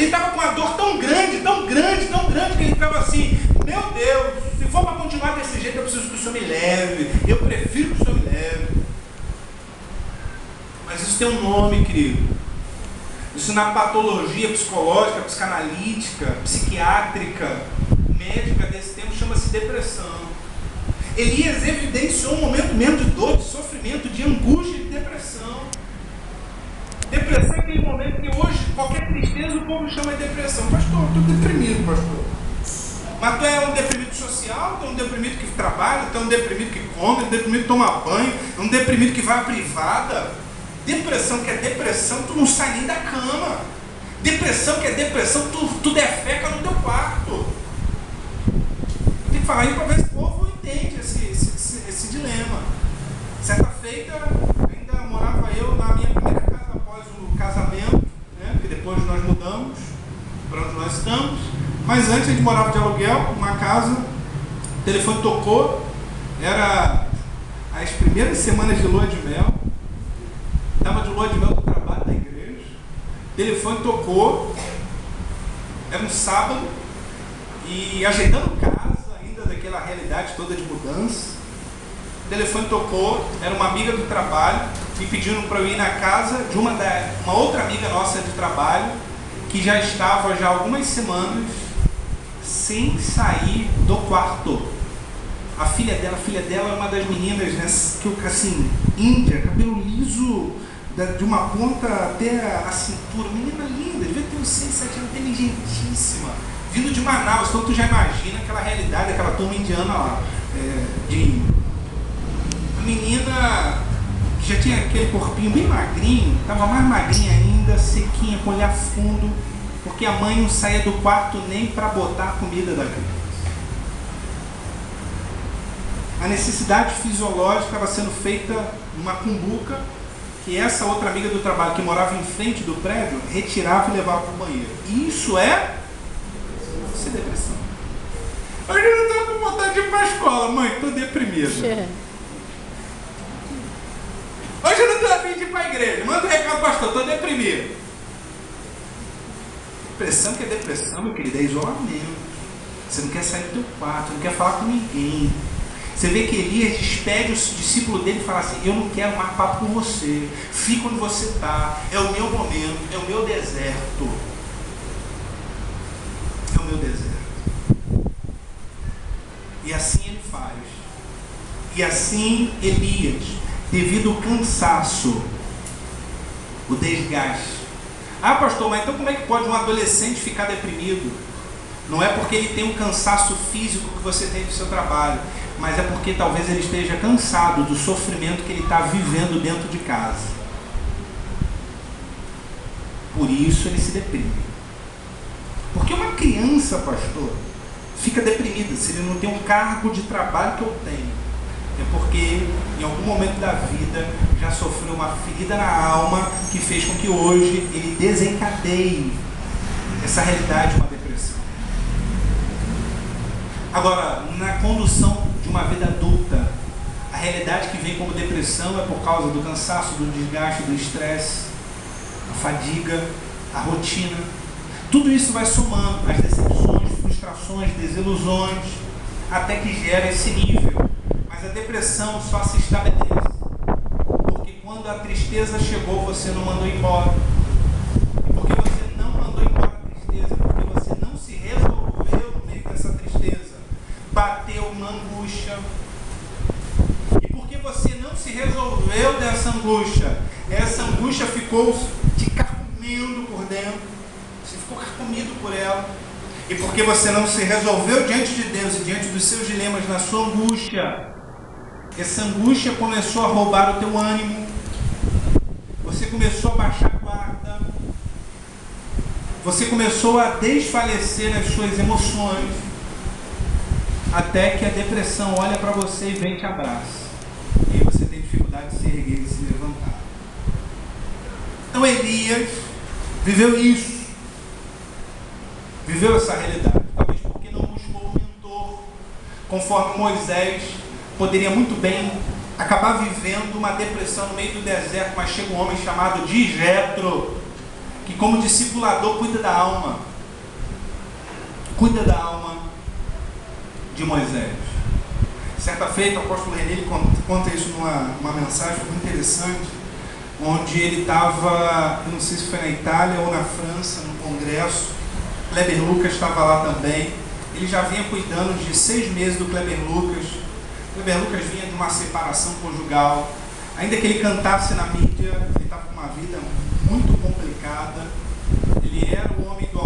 Ele estava com uma dor tão grande, tão grande, tão grande, que ele ficava assim: meu Deus, se for para continuar desse jeito, eu preciso que o Senhor me leve. Eu prefiro que o Senhor me leve. Mas isso tem um nome, querido. Isso na patologia psicológica, psicanalítica, psiquiátrica, médica desse tempo, chama-se depressão. Elias evidenciou um momento mesmo de dor, de sofrimento, de angústia e de depressão. Depressão é aquele momento que hoje, qualquer tristeza, o povo chama de depressão. Pastor, eu estou deprimido, pastor. Mas tu é um deprimido social, tu é um deprimido que trabalha, tu é um deprimido que come, um deprimido que toma banho, um deprimido que vai à privada. Depressão que é depressão, tu não sai nem da cama. Depressão que é depressão, tu defeca no teu quarto. Tem que falar aí para ver se o povo entende esse dilema. Certa feita, ainda morava eu na minha primeira casa após o casamento, né? Porque depois nós mudamos para onde nós estamos. Mas antes a gente morava de aluguel, uma casa, o telefone tocou, era as primeiras semanas de lua de mel. Estava de lua de mel do trabalho da igreja, o telefone tocou, era um sábado, e ajeitando casa, ainda daquela realidade toda de mudança, o telefone tocou, era uma amiga do trabalho, me pedindo para eu ir na casa de uma outra amiga nossa de trabalho, que já estava já algumas semanas sem sair do quarto. A filha dela é uma das meninas, né, que eu, assim, índia, cabelo liso, de uma ponta até a cintura, menina linda, devia ter uns 6, 7 anos, inteligentíssima, vindo de Manaus. Então tu já imagina aquela realidade, aquela turma indiana lá, a menina que já tinha aquele corpinho bem magrinho, estava mais magrinha ainda, sequinha, com olhar fundo, porque a mãe não saía do quarto nem para botar a comida da criança. A necessidade fisiológica estava sendo feita numa cumbuca, que essa outra amiga do trabalho, que morava em frente do prédio, retirava e levava para o banheiro. Isso é depressão. Hoje eu não estou com vontade de ir para a escola, mãe, estou deprimida. Hoje eu não estou a fim de ir para a igreja, manda um recado, pastor, estou deprimido. Depressão que é depressão, meu querido, é isolamento. Você não quer sair do teu quarto, não quer falar com ninguém. Você vê que Elias despede o discípulo dele e fala assim: eu não quero mais papo com você, fica onde você está, é o meu momento, é o meu deserto. É o meu deserto. E assim ele faz. E assim Elias, devido ao cansaço, o desgaste. Ah, pastor, mas então como é que pode um adolescente ficar deprimido? Não é porque ele tem um cansaço físico que você tem do seu trabalho, mas é porque talvez ele esteja cansado do sofrimento que ele está vivendo dentro de casa. Por isso ele se deprime. Porque uma criança, pastor, fica deprimida se ele não tem um cargo de trabalho que eu tenho. É porque em algum momento da vida já sofreu uma ferida na alma que fez com que hoje ele desencadeie essa realidade de uma depressão. Agora, na condução de uma vida adulta, a realidade que vem como depressão é por causa do cansaço, do desgaste, do estresse, a fadiga, a rotina. Tudo isso vai somando as decepções, frustrações, desilusões, até que gera esse nível. Mas a depressão só se estabelece porque quando a tristeza chegou, você não mandou embora. E porque você não mandou embora a tristeza, porque você não se resolveu no meio dessa tristeza, bateu uma angústia. E porque você não se resolveu dessa angústia, essa angústia ficou te carcomendo por dentro, você ficou carcomido por ela. E porque você não se resolveu diante de Deus e diante dos seus dilemas na sua angústia, essa angústia começou a roubar o teu ânimo, você começou a baixar a guarda, você começou a desfalecer nas suas emoções, até que a depressão olha para você e vem e te abraça. E aí você tem dificuldade de se erguer e se levantar. Então Elias viveu isso, viveu essa realidade, talvez porque não buscou um mentor, conforme Moisés poderia muito bem acabar vivendo uma depressão no meio do deserto, mas chega um homem chamado de Jetro, que como discipulador cuida da alma. Cuida da alma de Moisés. Certa feita, o apóstolo René ele conta isso numa mensagem muito interessante, onde ele estava, eu não sei se foi na Itália ou na França, no congresso. Kleber Lucas estava lá também. Ele já vinha cuidando de 6 meses do Kleber Lucas. Kleber Lucas vinha de uma separação conjugal. Ainda que ele cantasse na mídia, ele estava com uma vida muito complicada. Ele era o homem do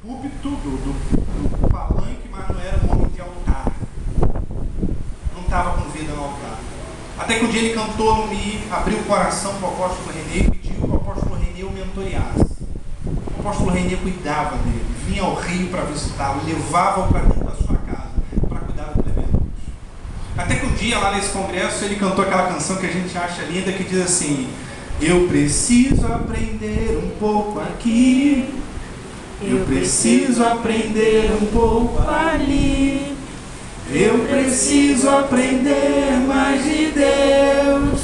púlpito, do palanque, mas não era um homem de altar. Não estava com vida no altar. Até que um dia ele cantou no MI, abriu o coração para o apóstolo René e pediu que o apóstolo René o mentoreasse. O apóstolo René cuidava dele, vinha ao Rio para visitá-lo, levava-o para dentro da sua casa para cuidar do Kleber Lucas. Até que um dia, lá nesse congresso, ele cantou aquela canção que a gente acha linda, que diz assim: eu preciso aprender um pouco aqui, eu preciso aprender um pouco ali, eu preciso aprender mais de Deus,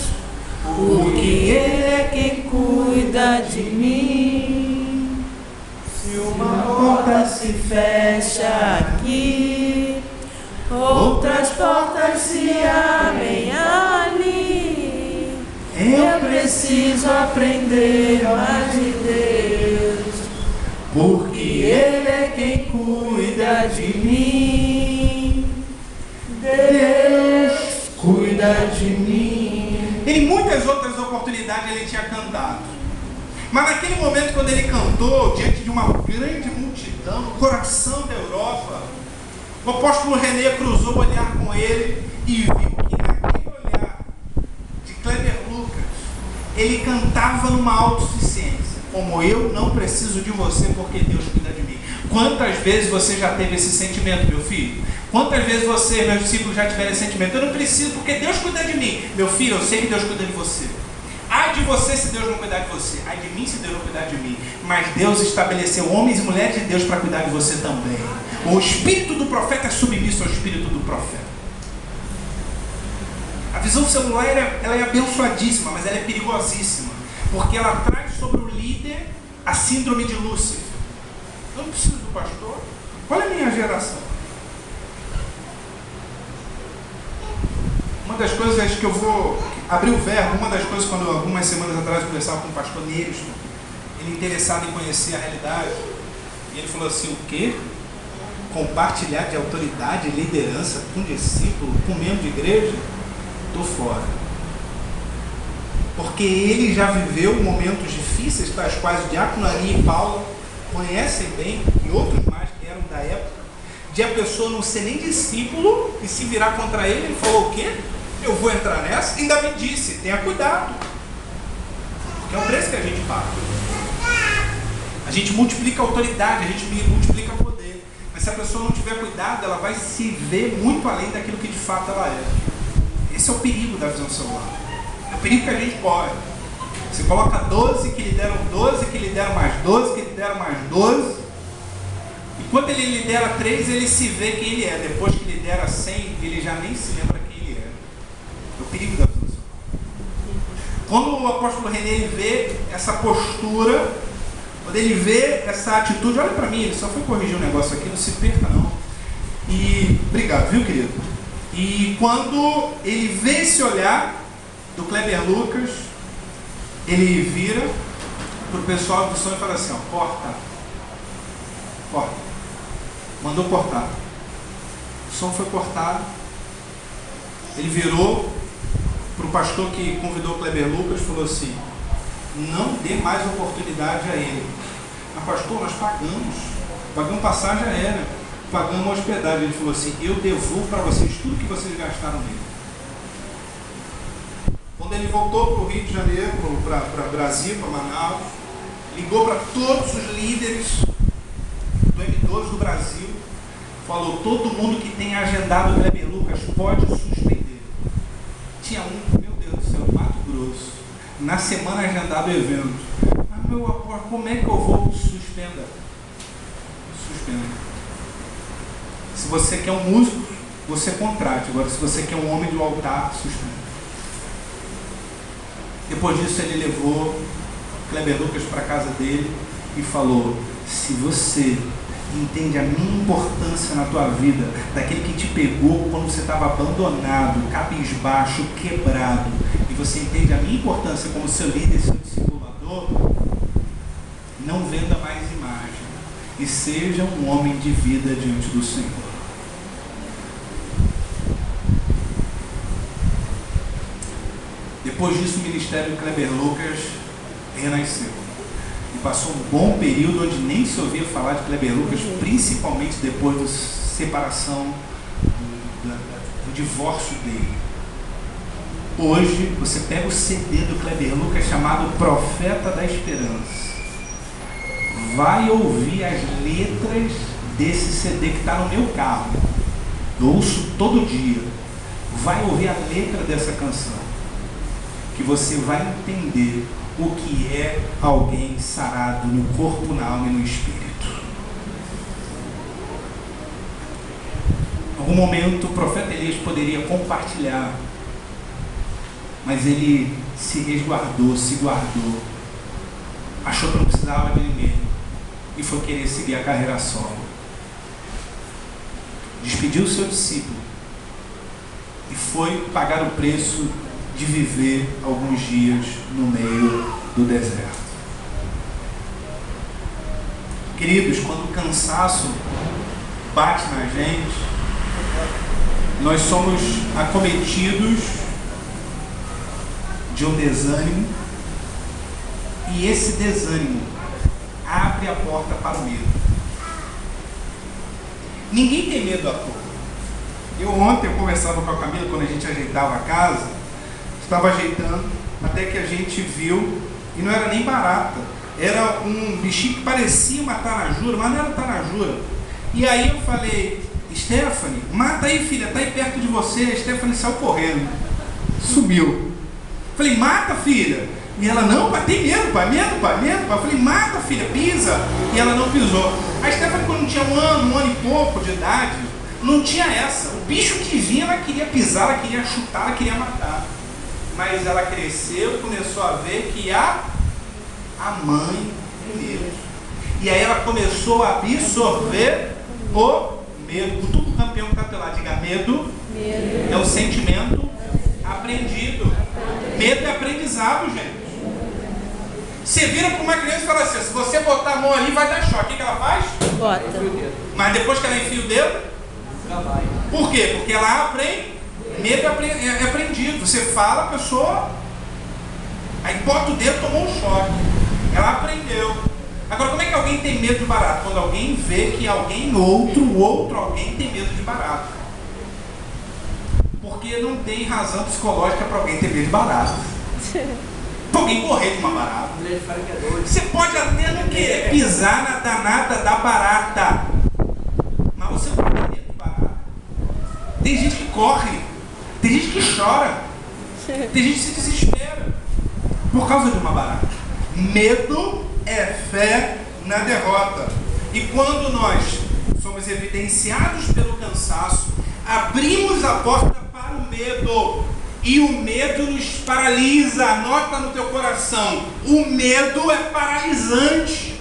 porque Ele é quem cuida de mim. Se uma porta se fecha aqui, outras portas se abrem ali. Eu preciso aprender mais de Deus, porque Ele é quem cuida de mim. Deus cuida de mim. Em muitas outras oportunidades ele tinha cantado, mas naquele momento, quando ele cantou diante de uma grande multidão no coração da Europa, o apóstolo René cruzou o olhar com ele e viu que naquele olhar de Kleber Lucas, ele cantava numa autossuficiência, como eu não preciso de você porque Deus cuida de mim. Quantas vezes você já teve esse sentimento, meu filho? Quantas vezes você, meus discípulos, já tiveram esse sentimento? Eu não preciso porque Deus cuida de mim. Meu filho, eu sei que Deus cuida de você. Ai de você se Deus não cuidar de você. Ai de mim se Deus não cuidar de mim. Mas Deus estabeleceu homens e mulheres de Deus para cuidar de você também. O espírito do profeta é submisso ao espírito do profeta. A visão celular ela é abençoadíssima, mas ela é perigosíssima, porque ela traz sobre o líder a síndrome de Lúcifer. Eu não preciso do pastor. Olha a minha geração. Uma das coisas que eu vou abrir o verbo, uma das coisas quando algumas semanas atrás eu conversava com o pastor Neilson, ele interessado em conhecer a realidade, e ele falou assim: o quê? Compartilhar de autoridade e liderança com discípulo, com membro de igreja? Estou fora. Porque ele já viveu momentos difíceis, tais quais o diácono Ari e Paulo conhecem bem, e outros mais que eram da época, de a pessoa não ser nem discípulo e se virar contra ele. Ele falou: o quê? Eu vou entrar nessa? Ainda me disse: tenha cuidado, porque é o preço que a gente paga. A gente multiplica a autoridade, a gente multiplica o poder, mas se a pessoa não tiver cuidado, ela vai se ver muito além daquilo que de fato ela é. Esse é o perigo da visão celular. É o perigo que a gente corre. Você coloca 12 que lhe deram 12, que lhe deram mais 12, que lhe deram mais 12. E quando ele lidera 3, ele se vê quem ele é. Depois que lidera 100, ele já nem se lembra quem ele é. É o perigo da visão celular. Quando o apóstolo René ele vê essa postura, quando ele vê essa atitude, olha para mim, ele só foi corrigir um negócio aqui, não se perca não. E obrigado, viu, querido? E quando ele vê esse olhar do Kleber Lucas, ele vira para o pessoal do som e fala assim: ó, corta. Mandou cortar. O som foi cortado. Ele virou para o pastor que convidou o Kleber Lucas e falou assim: não dê mais oportunidade a ele. Mas pastor, nós pagamos passagem aérea, pagamos hospedagem. Ele falou assim: eu devolvo para vocês tudo que vocês gastaram nele. Quando ele voltou para o Rio de Janeiro, para Brasil, para Manaus, ligou para todos os líderes do M12 do Brasil, falou: todo mundo que tem agendado o Kleber Lucas pode suspender. Tinha um, meu Deus do céu, do Mato Grosso, na semana agendado o evento. Mas meu amor, como é que eu vou? Suspenda. Se você quer um músico, você contrate. Agora, se você quer um homem do altar, suspenda. Depois disso, ele levou Kleber Lucas para a casa dele e falou: se você entende a minha importância na tua vida, daquele que te pegou quando você estava abandonado, cabisbaixo, quebrado, e você entende a minha importância como seu líder, seu discipulador, não venda mais imagem e seja um homem de vida diante do Senhor. Depois disso, o ministério de Kleber Lucas renasceu. E passou um bom período onde nem se ouvia falar de Kleber Lucas, principalmente depois da separação, do divórcio dele. Hoje, você pega o CD do Kleber Lucas chamado Profeta da Esperança. Vai ouvir as letras desse CD que está no meu carro. Eu ouço todo dia. Vai ouvir a letra dessa canção, que você vai entender o que é alguém sarado no corpo, na alma e no espírito. Em algum momento o profeta Elias poderia compartilhar, mas ele se resguardou, se guardou, achou que não precisava de ninguém e foi querer seguir a carreira solo. Despediu o seu discípulo e foi pagar o preço de viver alguns dias no meio do deserto. Queridos, quando o cansaço bate na gente, nós somos acometidos de um desânimo, e esse desânimo abre a porta para o medo. Ninguém tem medo à toa. Ontem eu conversava com a Camila, quando a gente ajeitava a casa, estava ajeitando, até que a gente viu, e não era nem barata, era um bichinho que parecia uma tanajura, mas não era tanajura. E aí eu falei: Stephanie, mata aí, filha, tá aí perto de você. A Stephanie saiu correndo, sumiu. Falei: mata, filha. E ela: não, pai, tem medo, pai, medo, pai, medo, pai. Eu falei: mata, filha, pisa. E ela não pisou. A Stephanie, quando tinha um ano e pouco de idade, não tinha essa. O bicho que vinha, ela queria pisar, ela queria chutar, ela queria matar. Mas ela cresceu e começou a ver que a mãe primeiro. E aí ela começou a absorver o medo. O tudo campeão capelar, diga: medo, é o sentimento aprendido. Medo é aprendizado, gente. Você vira para uma criança e fala assim: se você botar a mão ali vai dar choque. O que ela faz? Bota. Mas depois que ela enfia o dedo, por quê? Porque ela aprende. Medo é aprendido. Você fala, a pessoa aí bota o dedo, tomou um choque. Ela aprendeu. Agora, como é que alguém tem medo de barato? Quando alguém vê que alguém o outro alguém tem medo de barato. Porque não tem razão psicológica para alguém ter medo de barato. Para alguém correr de uma barata. Você pode até não querer pisar na danada da barata, mas você não tem medo de barata. Tem gente que corre, tem gente que chora, tem gente que se desespera por causa de uma barata. Medo é fé na derrota. E quando nós somos evidenciados pelo cansaço, abrimos a porta para o medo. E o medo nos paralisa. Anota no teu coração: o medo é paralisante.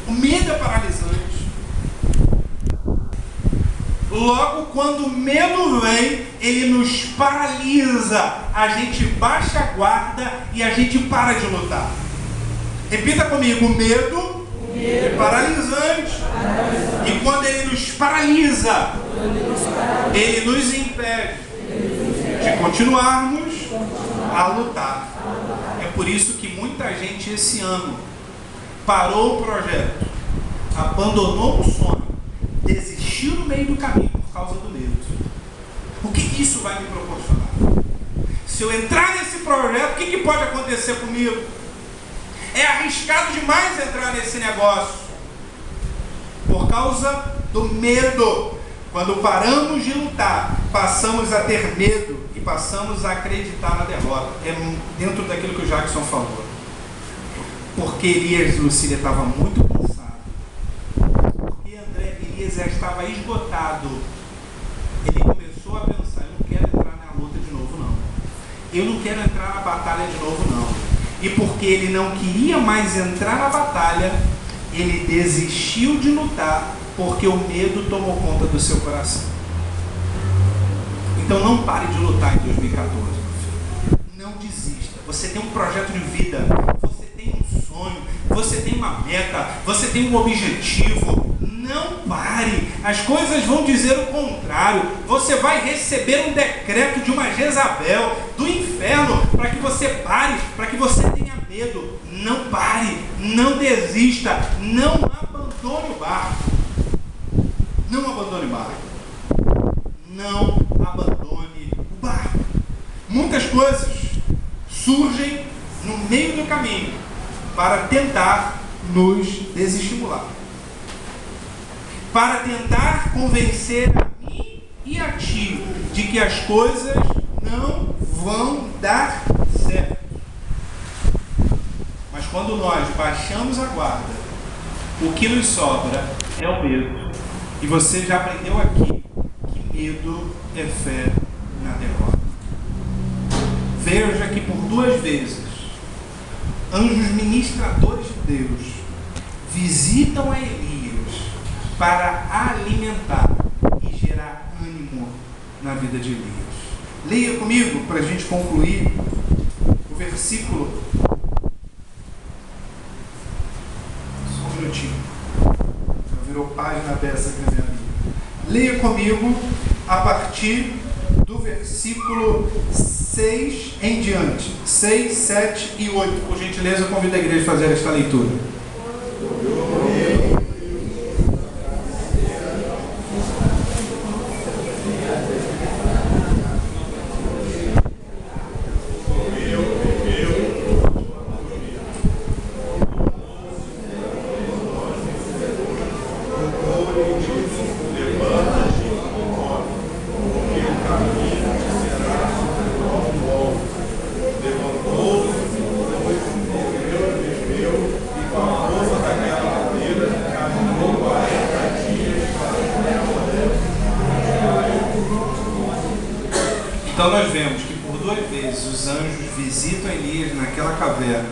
O medo é paralisante. Logo, quando o medo vem, ele nos paralisa. A gente baixa a guarda e a gente para de lutar. Repita comigo: o medo é paralisante. E quando ele nos paralisa, ele nos impede de continuarmos a lutar. É por isso que muita gente esse ano parou o projeto, abandonou o sonho, desistiu no meio do caminho por causa do medo. O que isso vai me proporcionar? Se eu entrar nesse projeto, o que pode acontecer comigo? É arriscado demais entrar nesse negócio por causa do medo. Quando paramos de lutar, passamos a ter medo e passamos a acreditar na derrota. É dentro daquilo que o Jackson falou. Porque Elias e Lucília estavam muito cansados. Porque Elias já estava esgotado. Ele começou a pensar: eu não quero entrar na luta de novo, não. Eu não quero entrar na batalha de novo, não. E porque ele não queria mais entrar na batalha, ele desistiu de lutar, porque o medo tomou conta do seu coração. Então não pare de lutar em 2014, meu filho. Não desista. Você tem um projeto de vida, você tem um sonho, você tem uma meta, você tem um objetivo. Não pare. As coisas vão dizer o contrário. Você vai receber um decreto de uma Jezabel, do inferno, para que você pare, para que você tenha medo. Não pare, não desista, não abandone o barco. Não abandone o barco. Não abandone o barco. Muitas coisas surgem no meio do caminho para tentar nos desestimular, para tentar convencer a mim e a ti de que as coisas não vão dar certo. Mas quando nós baixamos a guarda, o que nos sobra é o medo. E você já aprendeu aqui que medo é fé na derrota. Veja que por 2 vezes, anjos ministradores de Deus visitam a Elias para alimentar e gerar ânimo na vida de Elias. Leia comigo para a gente concluir o versículo. Só um minutinho. Já virou página dessa aqui na minha Bíblia. Leia comigo a partir do versículo 6 em diante. 6, 7 e 8. Por gentileza, eu convido a igreja a fazer esta leitura. Então nós vemos que por 2 vezes os anjos visitam Elias naquela caverna,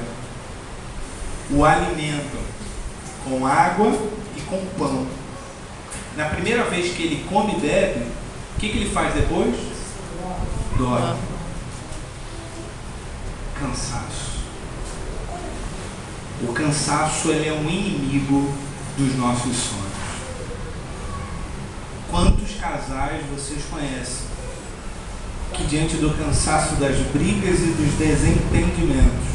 o alimentam com água e com pão. Na primeira vez que ele come e bebe, o que ele faz depois? Dorme. Cansaço. O cansaço, ele é um inimigo dos nossos sonhos. Quantos casais vocês conhecem que diante do cansaço das brigas e dos desentendimentos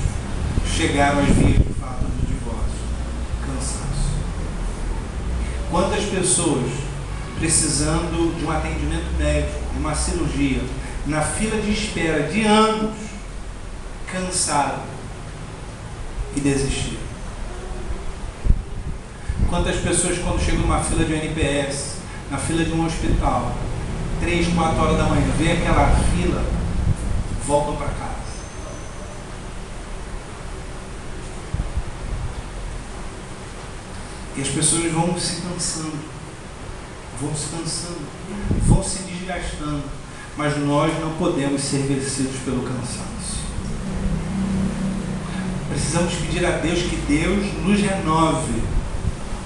chegaram às vias de fato do divórcio? Cansaço. Quantas pessoas precisando de um atendimento médico, de uma cirurgia, na fila de espera de anos, cansaram e desistiram? Quantas pessoas quando chegam numa fila de um NPS, na fila de um hospital, 3, 4 horas da manhã, vê aquela fila, voltam para casa. E as pessoas vão se cansando, vão se desgastando, mas nós não podemos ser vencidos pelo cansaço. Precisamos pedir a Deus que Deus nos renove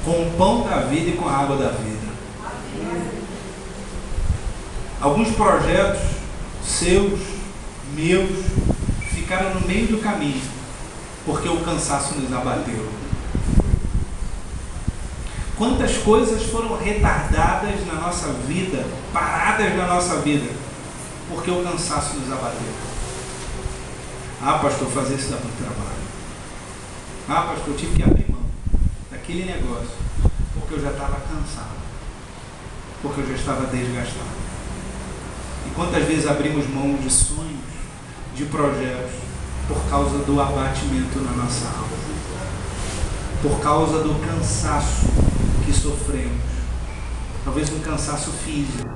com o pão da vida e com a água da vida. Alguns projetos seus, meus, ficaram no meio do caminho, porque o cansaço nos abateu. Quantas coisas foram retardadas na nossa vida, paradas na nossa vida, porque o cansaço nos abateu. Ah, pastor, fazer isso dá muito trabalho. Ah, pastor, eu tive que abrir mão daquele negócio, porque eu já estava cansado, porque eu já estava desgastado. E quantas vezes abrimos mão de sonhos, de projetos, por causa do abatimento na nossa alma, por causa do cansaço que sofremos, talvez um cansaço físico,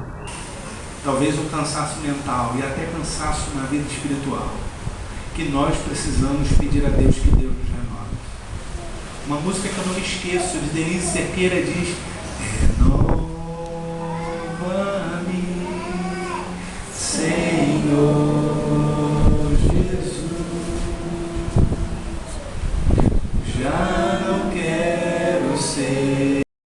talvez um cansaço mental e até cansaço na vida espiritual, que nós precisamos pedir a Deus que Deus nos renove. Uma música que eu não me esqueço, de Denise Cerqueira, diz: